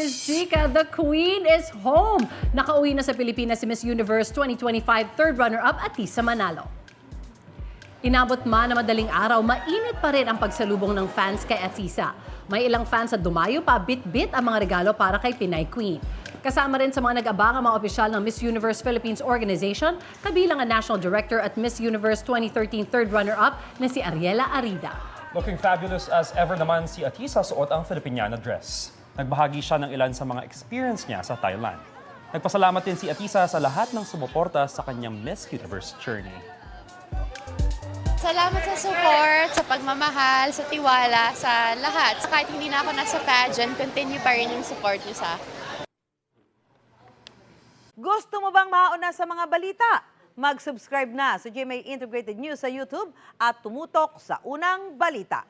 Miss Chica, the Queen is home! Nakauwi na sa Pilipinas si Miss Universe 2025 third runner-up Atisa Manalo. Inabot man na madaling araw, mainit pa rin ang pagsalubong ng fans kay Atisa. May ilang fans na dumayo pa bit-bit ang mga regalo para kay Pinay Queen. Kasama rin sa mga nag-abang ang mga opisyal ng Miss Universe Philippines Organization, kabilang ang National Director at Miss Universe 2013 third runner-up na si Ariela Arida. Looking fabulous as ever naman si Atisa suot ang Filipiniana dress. Nagbahagi siya ng ilan sa mga experience niya sa Thailand. Nagpasalamat din si Atisa sa lahat ng sumuporta sa kanyang Miss Universe journey. Salamat sa support, sa pagmamahal, sa tiwala, sa lahat. Kahit hindi na ako nasa pageant, continue pa rin yung support niyo sa akin. Gusto mo bang mauna sa mga balita? Mag-subscribe na sa GMA Integrated News sa YouTube at tumutok sa Unang Balita.